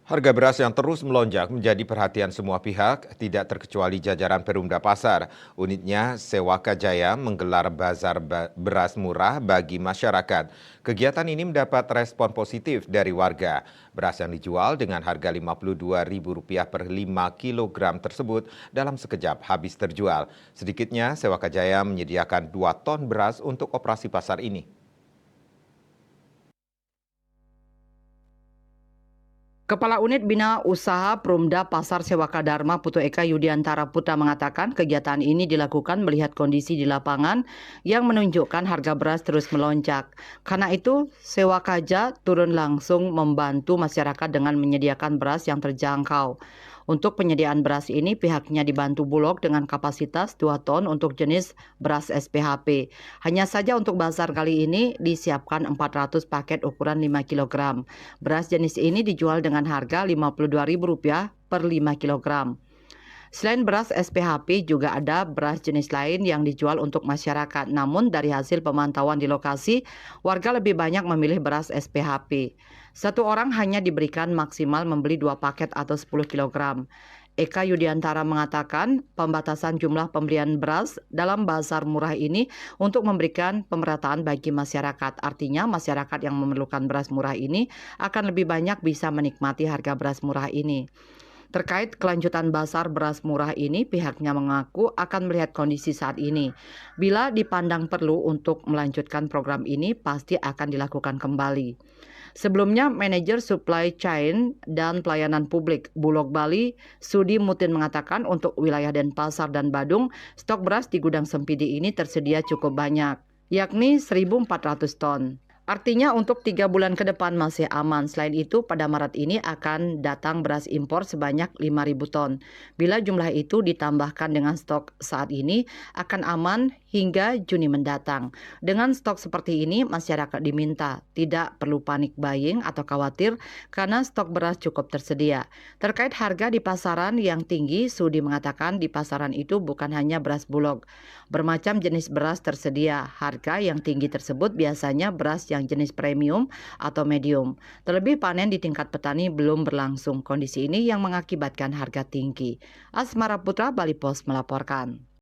Harga beras yang terus melonjak menjadi perhatian semua pihak, tidak terkecuali jajaran Perumda Pasar. Unitnya Sewaka Jaya menggelar bazar beras murah bagi masyarakat. Kegiatan ini mendapat respon positif dari warga. Beras yang dijual dengan harga Rp52.000 per 5 kilogram tersebut dalam sekejap habis terjual. Sedikitnya Sewaka Jaya menyediakan 2 ton beras untuk operasi pasar ini. Kepala Unit Bina Usaha Perumda Pasar Sewaka Dharma Putu Eka Yudiantara Putra mengatakan kegiatan ini dilakukan melihat kondisi di lapangan yang menunjukkan harga beras terus melonjak. Karena itu, Sewakaja turun langsung membantu masyarakat dengan menyediakan beras yang terjangkau. Untuk penyediaan beras ini, pihaknya dibantu Bulog dengan kapasitas 2 ton untuk jenis beras SPHP. Hanya saja untuk bazar kali ini disiapkan 400 paket ukuran 5 kg. Beras jenis ini dijual dengan harga Rp52.000 per 5 kg. Selain beras SPHP, juga ada beras jenis lain yang dijual untuk masyarakat. Namun dari hasil pemantauan di lokasi, warga lebih banyak memilih beras SPHP. Satu orang hanya diberikan maksimal membeli 2 paket atau 10 kg. Eka Yudiantara mengatakan pembatasan jumlah pembelian beras dalam bazar murah ini untuk memberikan pemerataan bagi masyarakat. Artinya masyarakat yang memerlukan beras murah ini akan lebih banyak bisa menikmati harga beras murah ini. Terkait kelanjutan bazar beras murah ini, pihaknya mengaku akan melihat kondisi saat ini. Bila dipandang perlu untuk melanjutkan program ini, pasti akan dilakukan kembali. Sebelumnya, manajer supply chain dan pelayanan publik Bulog Bali, Sudi Mutin mengatakan untuk wilayah Denpasar dan Badung, stok beras di gudang Sempidi ini tersedia cukup banyak, yakni 1.400 ton. Artinya untuk 3 bulan ke depan masih aman. Selain itu, pada Maret ini akan datang beras impor sebanyak 5.000 ton. Bila jumlah itu ditambahkan dengan stok saat ini, akan aman hingga Juni mendatang. Dengan stok seperti ini, masyarakat diminta tidak perlu panik buying atau khawatir karena stok beras cukup tersedia. Terkait harga di pasaran yang tinggi, Sudi mengatakan di pasaran itu bukan hanya beras Bulog. Bermacam jenis beras tersedia. Harga yang tinggi tersebut biasanya beras yang jenis premium atau medium. Terlebih panen di tingkat petani belum berlangsung. Kondisi ini yang mengakibatkan harga tinggi. Asmara Putra, Bali Pos melaporkan.